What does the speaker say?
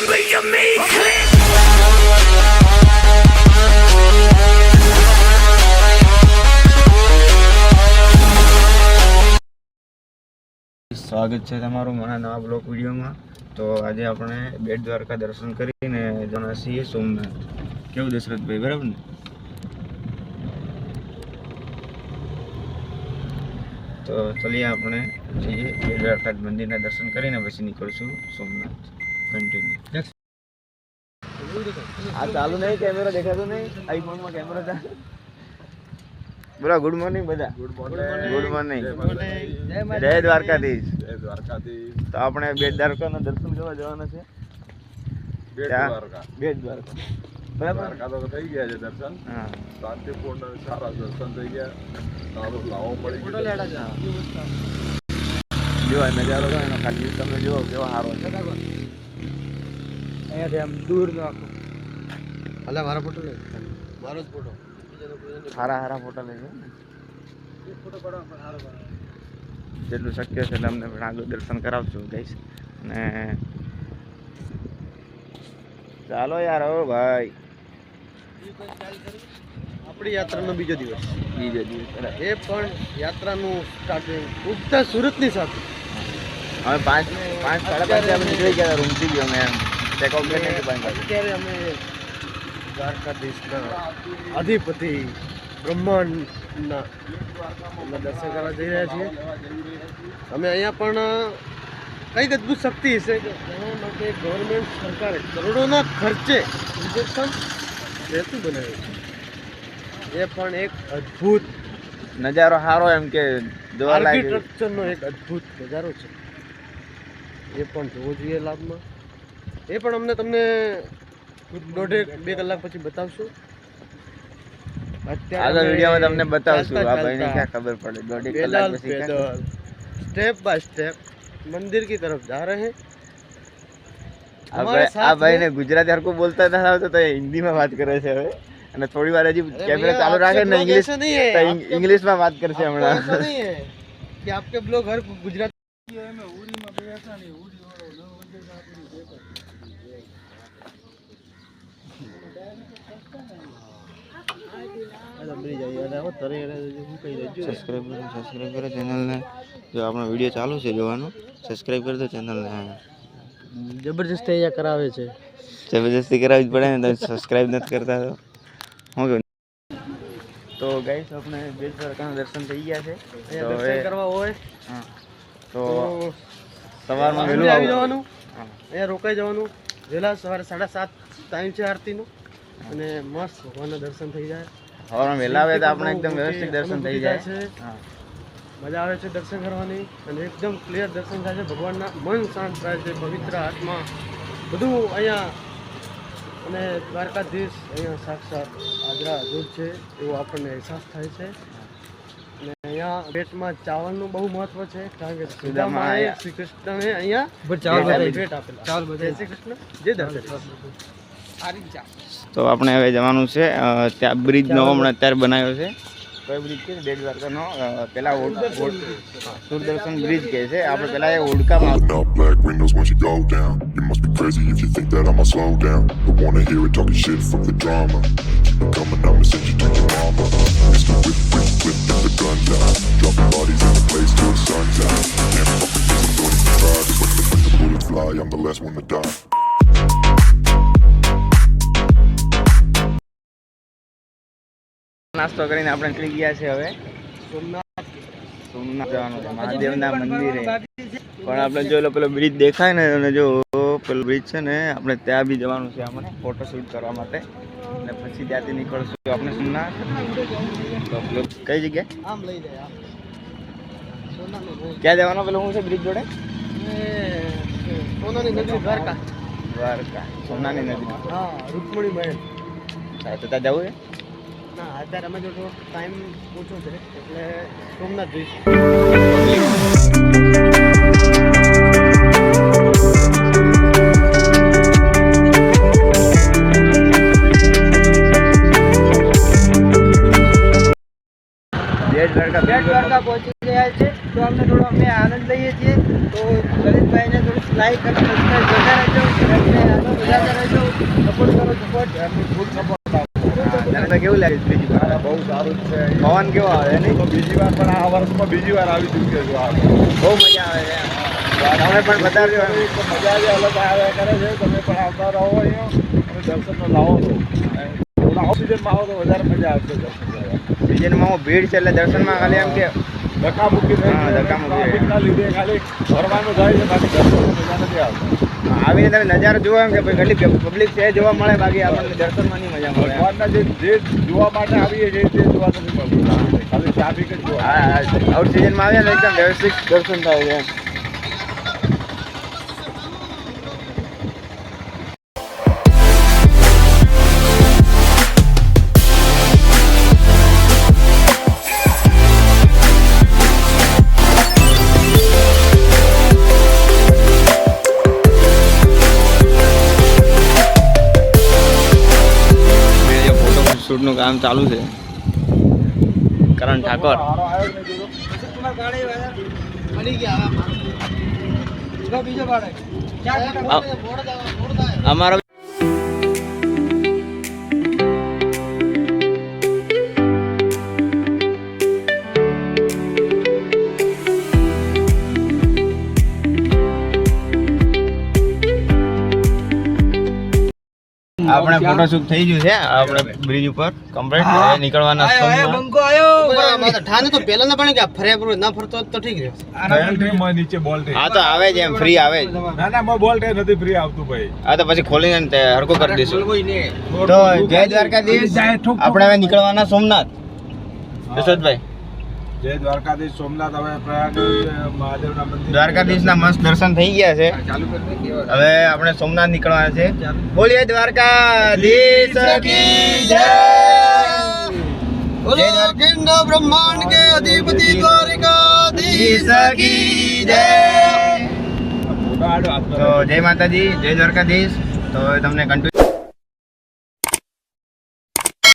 સ્વાગત છે તમારું મારા નવા બ્લોગ વિડીયોમાં। તો આજે આપણે બેટ દ્વારકા દર્શન કરીને જવાના છીએ સોમનાથ। કેવું દશરથભાઈ, બરાબર ને? તો ચલીએ આપણે જઈએ બેટ દ્વારકા મંદિરના દર્શન કરીને પછી નીકળશું સોમનાથ। કન્ટિન્યુ। આ ચાલુ નહીં, કેમેરા દેખાતો નહીં, આઈફોનમાં કેમેરા ચાલુ। બોલો ગુડ મોર્નિંગ બધા। Good morning. જય દ્વારકાધીશ। જય દ્વારકાધીશ। તો આપણે બેટ દ્વારકાના દર્શન કરવા જવાના છે। બેટ દ્વારકા બરાબર તો થઈ ગયા છે દર્શન। હા, શાંતિપૂર્ણ સારા દર્શન થઈ ગયા। સારો લાવો પડી ગયો। જો નજારો તો એનો ખાલી તમે જુઓ કેવો સારો છે। અહીંયાથી આમ દૂર નો આખો અલા મારા ફોટો લે, મારો જ ફોટો, હારા ફોટા લેજો। જેટલું શક્ય છે એટલે અમને પણ આગળ દર્શન કરાવશું ગાઈસ। અને ચાલો યાર, ઓ ભાઈ આપણી યાત્રાનો બીજો દિવસ એ પણ યાત્રાનું સ્ટાર્ટિંગ ઉગતા સુરતની સાથે હવે 5:30 અમે નીકળી ગયા રૂમથી બી। અમે ટેક ઓફ કરીને અત્યારે અમે દ્વારકાધીશના અધિપતિ બ્રહ્માંડના દર્શન કરવા જઈ રહ્યા છીએ। અમે અહીંયા પણ કંઈક અદ્ભુત શક્તિ છે કે એના માટે ગવર્મેન્ટ સરકારે કરોડોના ખર્ચે ઇન્જેક્શન સેતુ બનાવ્યું છે। એ પણ એક અદ્ભુત નજારો સારો એમ કે આર્કિટેક્ચરનો એક અદ્ભુત નજારો છે। એ પણ જોવો જોઈએ લાભમાં। એ પણ અમને તમને 1.5-2 કલાક પછી બતાવશું। આગળ વિડીયોમાં તમને બતાવશું। આ ભાઈને ક્યાં ખબર પડે 1.5 કલાક પછી स्टेप बाय स्टेप मंदिर की तरफ जा रहे हैं। આ ભાઈને ગુજરાતી હરકો બોલતા ન આવતો તો હિન્દી માં વાત કરે છે હવે। અને થોડી વાર હજી કેમેરા ચાલુ રાખે ને ઇંગ્લિશ માં વાત કરશે હમણાં। ऐसा नहीं है कि आपके ब्लॉग हर गुजराती में उड़ी में बेसा नहीं उड़ी वाળો ન વજે આપણી દેખો। સબસ્ક્રાઇબ કરો ચેનલને। જો આપણો વિડીયો ચાલુ છે જોવાનું, સબસ્ક્રાઇબ કરી દો ચેનલને। જબરજસ્તી અહીંયા કરાવે છે, જબરજસ્તી કરાવવી જ પડે ને, તમે સબસ્ક્રાઇબ નથી કરતા તો હું કહું। તો ગાઈસ આપણે બેટ દ્વારકાના દર્શન થઈ ગયા છે। દર્શન કરવા હોય હા તો સવારમાં વહેલું આવી જવાનું, અહીંયા રોકાઈ જવાનું। વહેલા સવારે 7:30 ટાઈમ છે આરતીનો, અને મસ્ત ભગવાનના દર્શન થઈ જાય। સવારમાં વહેલા આવે તો આપણે એકદમ વ્યવસ્થિત દર્શન થઈ જાય છે। હા, મજા આવે છે દર્શન કરવાની, અને એકદમ ક્લિયર દર્શન થાય છે। ભગવાનના મન શાંત થાય છે, પવિત્ર આત્મા બધું અહીંયા। અને દ્વારકાધીશ અહીંયા સાક્ષાત હાજરા હજૂર છે એવો આપણને અહેસાસ થાય છે। અને અહીંયા બેટમાં ચાવલનું બહુ મહત્વ છે, કારણ કે સુદામાએ શ્રી કૃષ્ણને અહીંયા ભેટ આપેલા। જય શ્રી કૃષ્ણ, જય દ્વારકાધીશ। તો આપણે હવે જવાનું છે ત્યાં બ્રિજ નવો હમણાં અત્યારે બનાવ્યો છે। કયો બ્રિજ છે? બેટ દ્વારકાનો પેલા સુરદર્શન બ્રિજ કહે છે। આપણે પેલા એ ઓડકામાં નાસ્તો કરીને આપણે નીકળી ગયા છે હવે સોમનાથ જવાનું છે, મહાદેવના મંદિરે। પણ આપણે જો પેલો બ્રિજ દેખાય ને, અને જો પેલો બ્રિજ છે ને, આપણે ત્યાં બી જવાનું છે આપણે ફોટોશૂટ કરવા માટે। અને પછી ત્યાંથી નીકળશું આપણે સોમનાથ। તો કઈ જગ્યાએ આમ લઈ જાય ક્યાં જવાનો? પેલો શું છે બ્રિજ જોડે? સોનાની નગરી દ્વારકા। સોનાની નગરી, હા, રૂકમણી મહેલ। તો ત્યાં જવું છે ના? અત્યારે અમે જો ટાઈમ ઓછો છે એટલે સોમનાથ જઈશું। બેટ દ્વારકા પહોંચી ગયા છે। તો અમને થોડો આનંદ લઈએ છીએ। તો લલિતભાઈને થોડું લાઈક અને સબસ્ક્રાઈબ કરતા રહેજો। કેવું લાગે બીજી વાર? બહુ સારું જ છે. પવન કેવો આવે નહીં? તો બીજી વાર પણ આ વર્ષમાં બીજી વાર આવી ચૂક્યો છું. આ બહુ મજા આવે છે. તમે પણ બતાવજો એમ. મજા જ અલગ આવ્યા કરે છે. તમે પણ આવતા રહો અહીંયા અને દર્શનનો લાવો છો. થોડા ઓક્સિજનમાં આવો તો વધારે મજા આવશે દર્શન કરવા. સિઝનમાં ભીડ છે એટલે દર્શનમાં ખાલી એમ કે ધક્કા મૂકી હા, ધક્કા મૂકી. ટ્રાફિકના લીધે ખાલી ફરવાનું થાય છે, બાકી દર્શનની મજા નથી આવતી. આવીને તમે નજારો જુઓ એમ કે ભાઈ કેટલી પબ્લિક છે જોવા મળે, બાકી આપણને દર્શનમાં નહીં મજા મળે. ભગવાનના જે જોવા માટે આવીએ છીએ તે જોવા નથી મળતું. ખાલી ટ્રાફિક જ જોવા. હા, આઉટ સિઝનમાં આવ્યા ને એકદમ વ્યવસ્થિત દર્શન થાય છે એમ. શૂટનું કામ ચાલુ છે. કરણ ઠાકોર અમારો આપણે ફોટોશૂટ થઈ ગયું છે. આપણે બ્રિજ ઉપર કમ્પ્લીટ નીકળવાના નીચે બોલ્ટ હા તો આવે જ એમ ફ્રી આવે જ. ના ના બોલ્ટ નથી ફ્રી આવતું ભાઈ. હા તો પછી ખોલીને તે હરકો કરી દઈશું. તો જય દ્વારકાધીશ. આપણે હવે નીકળવાના સોમનાથ. યશોદભાઈ જય દ્વારકાધીશ. સોમનાથ હવે પ્રયાગ મહાદેવના મંદિર દ્વારકાધીશના મસ્ત દર્શન થઈ ગયા છે. હવે આપણે સોમનાથ નીકળવાના છે. બોલીએ દ્વારકાધીશ કી જય. જય દ્વારકા બ્રહ્માંડ કે અધિપતિ દ્વારકાધીશ કી જય. તો જય માતાજી, જય દ્વારકાધીશ. તો તમને કન્ટિન્યુ